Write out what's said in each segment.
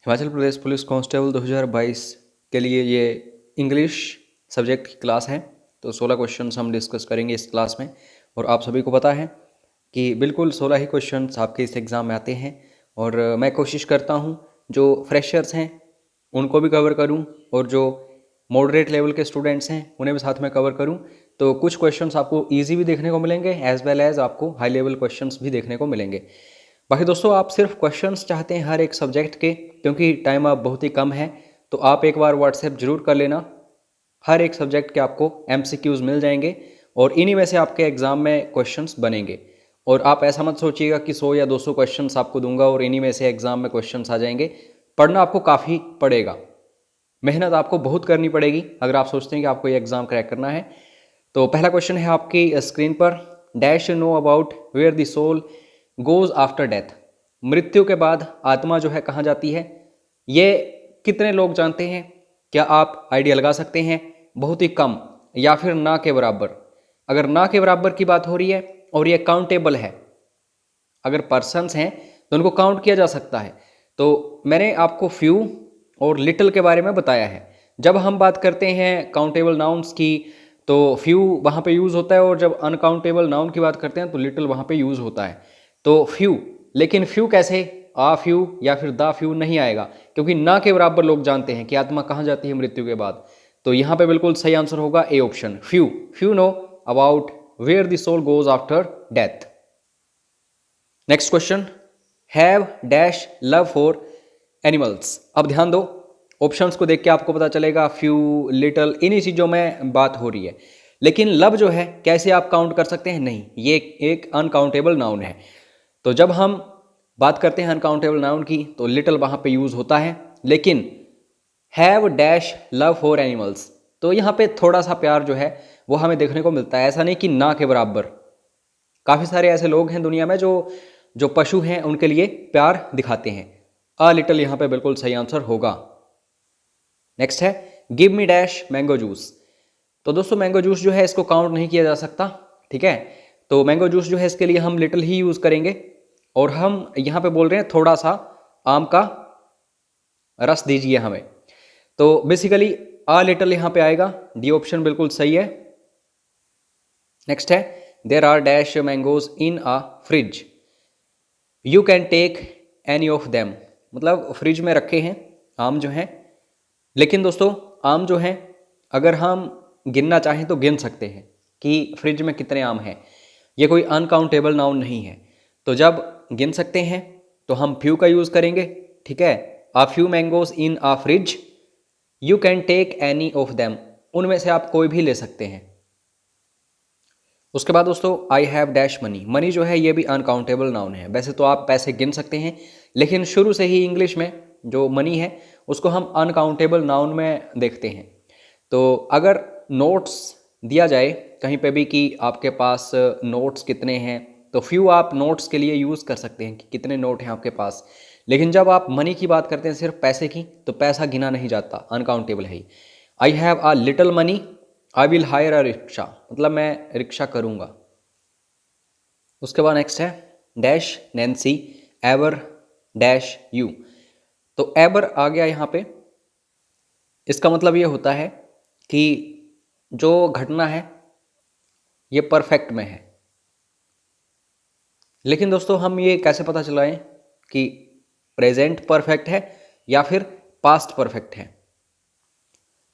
Himachal Pradesh police constable 2022 के लिए ये इंग्लिश सब्जेक्ट की क्लास है। तो 16 क्वेश्चंस हम डिस्कस करेंगे इस क्लास में। और आप सभी को पता है कि बिल्कुल 16 ही क्वेश्चंस आपके इस एग्ज़ाम में आते हैं। और मैं कोशिश करता हूँ जो फ्रेशर्स हैं उनको भी कवर करूँ और जो मॉडरेट लेवल के स्टूडेंट्स हैं उन्हें भी साथ में कवर करूँ। तो कुछ क्वेश्चंस आपको ईजी भी देखने को मिलेंगे एज वेल एज आपको हाई लेवल क्वेश्चंस भी देखने को मिलेंगे। बाकी दोस्तों आप सिर्फ क्वेश्चंस चाहते हैं हर एक सब्जेक्ट के, क्योंकि टाइम अब बहुत ही कम है, तो आप एक बार व्हाट्सएप जरूर कर लेना। हर एक सब्जेक्ट के आपको एमसीक्यूज मिल जाएंगे और इन्हीं में से आपके एग्जाम में क्वेश्चंस बनेंगे। और आप ऐसा मत सोचिएगा कि 100 या 200 क्वेश्चंस आपको दूंगा और इन्हीं में से एग्जाम में क्वेश्चंस आ जाएंगे। पढ़ना आपको काफ़ी पड़ेगा, मेहनत आपको बहुत करनी पड़ेगी अगर आप सोचते हैं कि आपको ये एग्जाम क्रैक करना है। तो पहला क्वेश्चन है आपकी स्क्रीन पर, dash know about where the soul goes after death. मृत्यु के बाद आत्मा जो है कहाँ जाती है, ये कितने लोग जानते हैं? क्या आप आइडिया लगा सकते हैं? बहुत ही कम या फिर ना के बराबर। अगर ना के बराबर की बात हो रही है और ये काउंटेबल है, अगर पर्सन्स हैं तो उनको काउंट किया जा सकता है। तो मैंने आपको फ्यू और लिटिल के बारे में बताया है। जब हम बात करते हैं काउंटेबल नाउन्स की तो फ्यू वहाँ पे यूज़ होता है, और जब अनकाउंटेबल नाउन की बात करते हैं तो लिटिल वहाँ पे यूज़ होता है। तो फ्यू, लेकिन फ्यू कैसे, आ फ्यू या फिर द फ्यू नहीं आएगा, क्योंकि ना के बराबर लोग जानते हैं कि आत्मा कहाँ जाती है मृत्यु के बाद। तो यहाँ पे बिल्कुल सही आंसर होगा A option, few. Few know about where the soul goes after death. Next question, have dash love for animals. अब ध्यान दो, ऑप्शंस को देख के आपको पता चलेगा फ्यू, लिटिल, इन्हीं चीज़ों में बात हो रही है। लेकिन लव जो है कैसे आप काउंट कर सकते हैं? नहीं, ये एक अनकाउंटेबल नाउन है। तो जब हम बात करते हैं अनकाउंटेबल नाउन की तो लिटिल वहाँ पे यूज़ होता है। लेकिन have dash love for animals, तो यहाँ पे थोड़ा सा प्यार जो है वो हमें देखने को मिलता है। ऐसा नहीं कि ना के बराबर, काफ़ी सारे ऐसे लोग हैं दुनिया में जो जो पशु हैं उनके लिए प्यार दिखाते हैं। अ लिटिल यहाँ पे बिल्कुल सही आंसर होगा। नेक्स्ट है, give me dash mango juice. तो दोस्तों मैंगो जूस जो है इसको काउंट नहीं किया जा सकता, ठीक है। तो मैंगो जूस जो है इसके लिए हम लिटिल ही यूज़ करेंगे। और हम यहाँ पे बोल रहे हैं थोड़ा सा आम का रस दीजिए हमें। तो बेसिकली अ लिटिल यहाँ पे आएगा, डी ऑप्शन बिल्कुल सही है। नेक्स्ट है, there are dash mangoes in a fridge, you can take any of them. मतलब फ्रिज में रखे हैं आम जो हैं, लेकिन दोस्तों आम जो हैं अगर हम गिनना चाहें तो गिन सकते हैं कि फ्रिज में कितने आम हैं। ये कोई अनकाउंटेबल नाउन नहीं है। तो जब गिन सकते हैं तो हम फ्यू का यूज़ करेंगे, ठीक है। A few mangoes in a fridge, you can take any of them, उनमें से आप कोई भी ले सकते हैं। उसके बाद दोस्तों, I have dash money. Money जो है ये भी अनकाउंटेबल नाउन है। वैसे तो आप पैसे गिन सकते हैं, लेकिन शुरू से ही इंग्लिश में जो मनी है उसको हम अनकाउंटेबल नाउन में देखते हैं। तो अगर नोट्स दिया जाए कहीं पे भी कि आपके पास नोट्स कितने हैं, तो फ्यू आप नोट्स के लिए यूज़ कर सकते हैं कि कितने नोट हैं आपके पास। लेकिन जब आप मनी की बात करते हैं, सिर्फ पैसे की, तो पैसा गिना नहीं जाता, अनकाउंटेबल है। I have a little money, I will hire a rickshaw, मतलब मैं रिक्शा करूँगा। उसके बाद नेक्स्ट है, dash Nancy ever dash you. तो एवर आ गया यहाँ पे, इसका मतलब ये होता है कि जो घटना है ये परफेक्ट में है। लेकिन दोस्तों हम ये कैसे पता चलाएं कि प्रेजेंट परफेक्ट है या फिर पास्ट परफेक्ट है?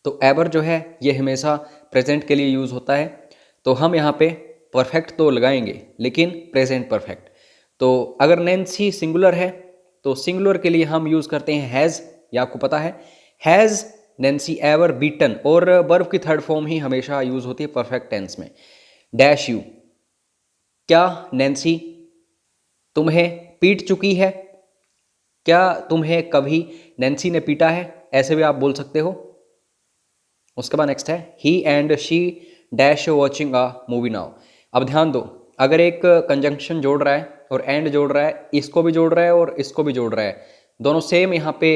तो एवर जो है ये हमेशा प्रेजेंट के लिए यूज़ होता है। तो हम यहाँ पे परफेक्ट तो लगाएंगे लेकिन प्रेजेंट परफेक्ट। तो अगर नैन्सी सिंगुलर है तो सिंगुलर के लिए हम यूज़ करते हैं हैज़। ये आपको पता है, हैज़ नैन्सी एवर बीटन, और वर्ब की थर्ड फॉर्म ही हमेशा यूज़ होती है परफेक्ट टेंस में। डैश यू, क्या नैन्सी तुम्हें पीट चुकी है? क्या तुम्हें कभी नैन्सी ने पीटा है? ऐसे भी आप बोल सकते हो। उसके बाद नेक्स्ट है, he and she dash watching a movie now. अब ध्यान दो, अगर एक कंजंक्शन जोड़ रहा है और एंड जोड़ रहा है, इसको भी जोड़ रहा है और इसको भी जोड़ रहा है, दोनों सेम यहाँ पे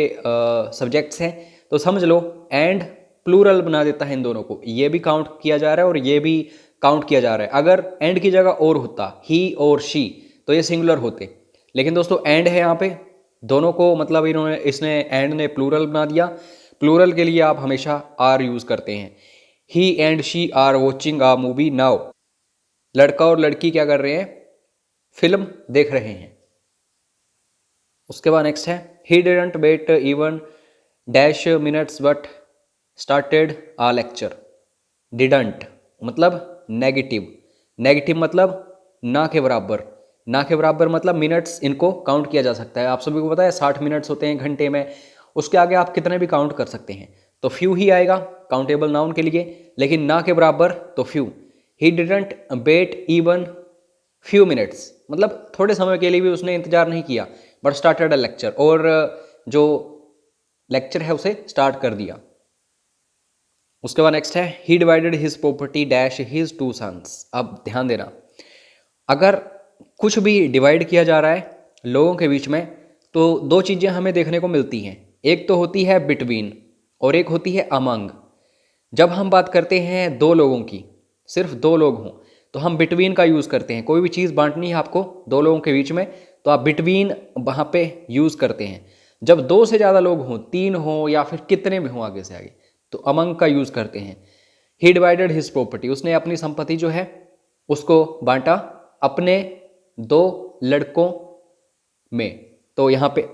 सब्जेक्ट्स हैं, तो समझ लो एंड प्लूरल बना देता है इन दोनों को। ये भी काउंट किया जा रहा है और ये भी काउंट किया जा रहा है। अगर एंड की जगह और होता, ही और शी, तो ये सिंगुलर होते। लेकिन दोस्तों एंड है यहाँ पे, दोनों को मतलब इसने एंड ने प्लूरल बना दिया। प्लूरल के लिए आप हमेशा आर यूज़ करते हैं। He and she are watching a movie now. लड़का और लड़की क्या कर रहे हैं? फिल्म देख रहे हैं। उसके बाद नेक्स्ट है he didn't wait even dash minutes but started a lecture. Didn't मतलब नेगेटिव, नेगेटिव मतलब ना के बराबर, ना के बराबर मतलब मिनट्स इनको काउंट किया जा सकता है। आप सभी को पता है 60 मिनट्स होते हैं घंटे में, उसके आगे आप कितने भी काउंट कर सकते हैं। तो फ्यू ही आएगा काउंटेबल नाउन के लिए, लेकिन ना के बराबर तो few. He didn't wait even few minutes मतलब थोड़े समय के लिए भी उसने इंतजार नहीं किया, बट स्टार्टेड अ लेक्चर, और जो लेक्चर है उसे स्टार्ट कर दिया। उसके बाद नेक्स्ट है he divided his property dash his two sons. अब ध्यान देना, अगर कुछ भी डिवाइड किया जा रहा है लोगों के बीच में तो दो चीज़ें हमें देखने को मिलती हैं। एक तो होती है बिटवीन और एक होती है अमंग। जब हम बात करते हैं दो लोगों की, सिर्फ दो लोग हों, तो हम बिटवीन का यूज़ करते हैं। कोई भी चीज़ बांटनी है आपको दो लोगों के बीच में तो आप बिटवीन वहाँ पे यूज़ करते हैं। जब दो से ज़्यादा लोग हों, तीन हों या फिर कितने भी हों आगे से आगे, तो अमंग का यूज़ करते हैं। ही डिवाइडेड हिज प्रॉपर्टी, उसने अपनी संपत्ति जो है उसको बांटा अपने दो लड़कों में। तो यहाँ पे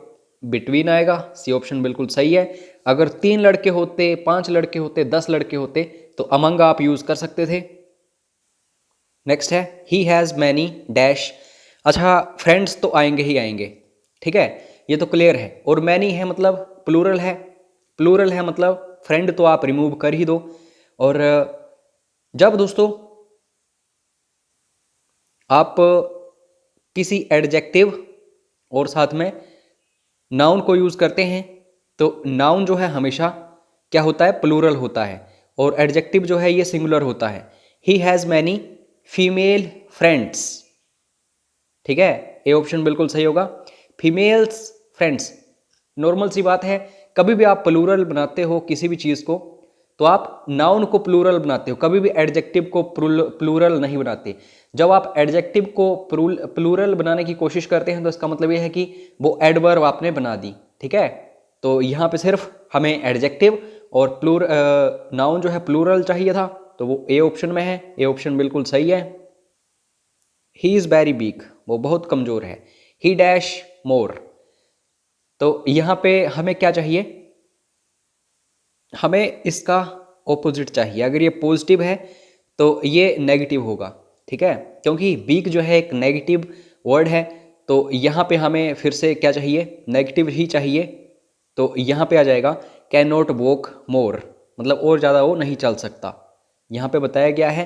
बिटवीन आएगा, सी ऑप्शन बिल्कुल सही है। अगर 3 लड़के होते, 5 लड़के होते, 10 लड़के होते तो अमंग आप यूज़ कर सकते थे। नेक्स्ट है ही हैज़ मैनी डैश। अच्छा, फ्रेंड्स तो आएंगे ही आएंगे, ठीक है, ये तो क्लियर है। और मैनी है मतलब प्लूरल है, प्लूरल है मतलब फ्रेंड तो आप रिमूव कर ही दो। और जब दोस्तों आप किसी एडजेक्टिव और साथ में नाउन को यूज़ करते हैं तो नाउन जो है हमेशा क्या होता है? प्लूरल होता है, और एडजेक्टिव जो है ये सिंगुलर होता है। He has many female friends, ठीक है, ए ऑप्शन बिल्कुल सही होगा। फीमेल्स फ्रेंड्स, नॉर्मल सी बात है, कभी भी आप प्लूरल बनाते हो किसी भी चीज़ को तो आप नाउन को प्लूरल बनाते हो, कभी भी एडजेक्टिव को प्लूरल नहीं बनाते। जब आप एडजेक्टिव को प्लूरल बनाने की कोशिश करते हैं तो इसका मतलब यह है कि वो एडवर्ब आपने बना दी, ठीक है। तो यहाँ पे सिर्फ हमें एडजेक्टिव और नाउन जो है प्लूरल चाहिए था, तो वो ए ऑप्शन में है, ए ऑप्शन बिल्कुल सही है। ही इज़ वेरी वीक, वो बहुत कमज़ोर है। ही डैश मोर, तो यहाँ पे हमें क्या चाहिए? हमें इसका ऑपोजिट चाहिए। अगर ये पॉजिटिव है तो ये नेगेटिव होगा, ठीक है, क्योंकि वीक जो है एक नेगेटिव वर्ड है। तो यहाँ पे हमें फिर से क्या चाहिए? नेगेटिव ही चाहिए। तो यहाँ पे आ जाएगा कैन नॉट वॉक मोर, मतलब और ज़्यादा वो नहीं चल सकता। यहाँ पे बताया गया है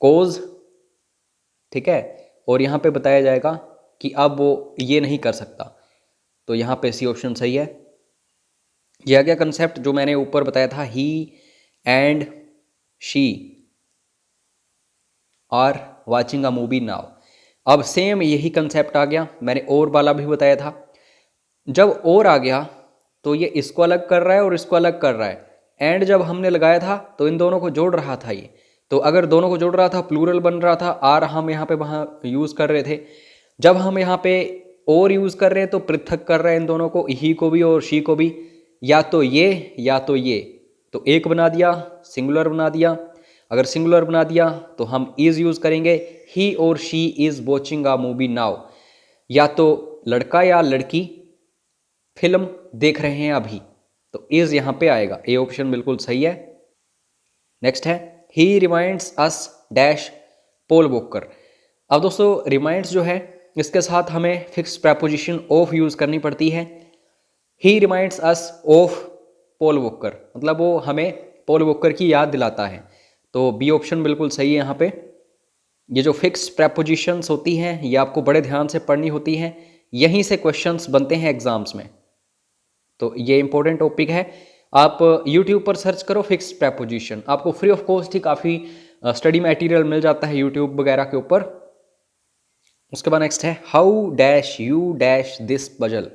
कोज, ठीक है, और यहाँ पे बताया जाएगा कि अब वो ये नहीं कर सकता। तो यहाँ पे सी ऑप्शन सही है। यह क्या कंसेप्ट जो मैंने ऊपर बताया था, he and she are watching a movie now, अब सेम यही कंसेप्ट आ गया। मैंने और वाला भी बताया था। जब और आ गया तो ये इसको अलग कर रहा है और इसको अलग कर रहा है। एंड जब हमने लगाया था तो इन दोनों को जोड़ रहा था ये। तो अगर दोनों को जोड़ रहा था प्लूरल बन रहा था, आर हम यहाँ पे वहाँ यूज़ कर रहे थे। जब हम यहाँ पे और यूज़ कर रहे हैं तो पृथक कर रहे हैं इन दोनों को, ही को भी और शी को भी, या तो ये या तो ये। तो एक बना दिया, सिंगुलर बना दिया। अगर सिंगुलर बना दिया तो हम इज़ यूज़ करेंगे। ही और she is watching a movie now, या तो लड़का या लड़की फिल्म देख रहे हैं अभी, तो इज़ यहाँ पे आएगा, ए ऑप्शन बिल्कुल सही है। नेक्स्ट है he reminds us dash Paul Walker. अब दोस्तों रिमाइंड्स जो है इसके साथ हमें फिक्स प्रपोजिशन ऑफ यूज़ करनी पड़ती है। He reminds us of Paul Walker, मतलब वो हमें पॉल वॉकर की याद दिलाता है। तो बी ऑप्शन बिल्कुल सही है यहाँ पे। ये जो फिक्स प्रपोजिशंस होती हैं ये आपको बड़े ध्यान से पढ़नी होती हैं, यहीं से क्वेश्चंस बनते हैं एग्जाम्स में। तो ये इंपॉर्टेंट टॉपिक है। आप YouTube पर सर्च करो फिक्स प्रपोजिशन, आपको फ्री ऑफ कॉस्ट ही काफ़ी स्टडी मटेरियल मिल जाता है YouTube वगैरह के ऊपर। उसके बाद नेक्स्ट है how dash you dash this puzzle.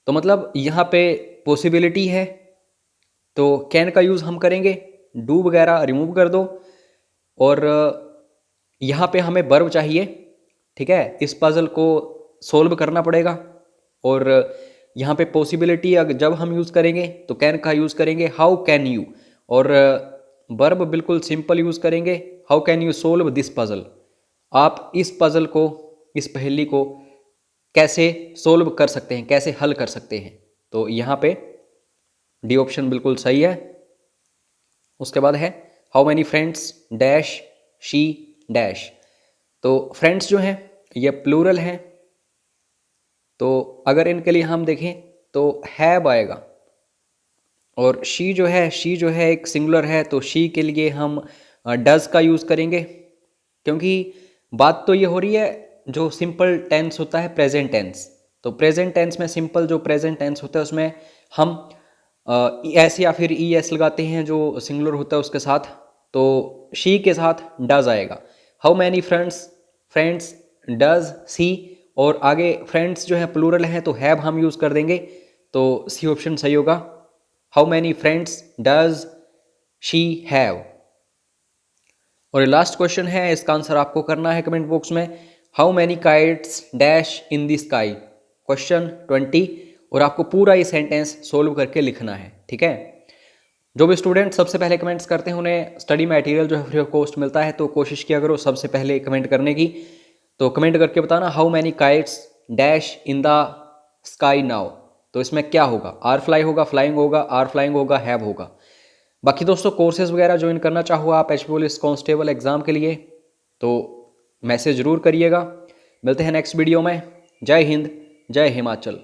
तो मतलब यहाँ पे पॉसिबिलिटी है तो कैन का यूज़ हम करेंगे, डू वगैरह रिमूव कर दो, और यहाँ पे हमें वर्ब चाहिए, ठीक है, इस पजल को सोल्व करना पड़ेगा। और यहाँ पे पॉसिबिलिटी अगर जब हम यूज़ करेंगे तो कैन का यूज़ करेंगे, हाउ कैन यू, और वर्ब बिल्कुल सिंपल यूज़ करेंगे, how can you solve this puzzle. आप इस पज़ल को, इस पहेली को कैसे सोल्व कर सकते हैं, कैसे हल कर सकते हैं। तो यहाँ पे डी ऑप्शन बिल्कुल सही है। उसके बाद है how many friends dash she dash. तो फ्रेंड्स जो हैं ये प्लूरल हैं, तो अगर इनके लिए हम देखें तो हैव आएगा, और शी जो है एक सिंगुलर है, तो शी के लिए हम डज का यूज़ करेंगे, क्योंकि बात तो ये हो रही है जो सिंपल टेंस होता है प्रेजेंट टेंस। तो प्रेजेंट टेंस में सिंपल जो प्रेजेंट टेंस होता है उसमें हम एस या फिर ई एस लगाते हैं जो सिंगुलर होता है उसके साथ, तो शी के साथ डज आएगा। How many friends does she, और आगे फ्रेंड्स जो है प्लूरल हैं तो हैव हम यूज़ कर देंगे, तो सी ऑप्शन सही होगा। How many friends does she have. और ये लास्ट क्वेश्चन है, इसका आंसर आपको करना है कमेंट बॉक्स में। How many kites dash in the sky, question 20, और आपको पूरा ये सेंटेंस सोल्व करके लिखना है, ठीक है। जो भी स्टूडेंट सबसे पहले कमेंट्स करते हैं उन्हें स्टडी मटेरियल जो है फ्री ऑफ कॉस्ट मिलता है, तो कोशिश किया करो सबसे पहले कमेंट करने की। तो कमेंट करके बताना how many kites dash in the sky now. तो इसमें क्या होगा, आर फ्लाई होगा, फ्लाइंग होगा, आर फ्लाइंग होगा, हैव होगा। बाकी दोस्तों कोर्सेज वगैरह ज्वाइन करना चाहो आप एच पुलिस कांस्टेबल एग्ज़ाम के लिए, तो मैसेज ज़रूर करिएगा। मिलते हैं नेक्स्ट वीडियो में। जय हिंद, जय हिमाचल।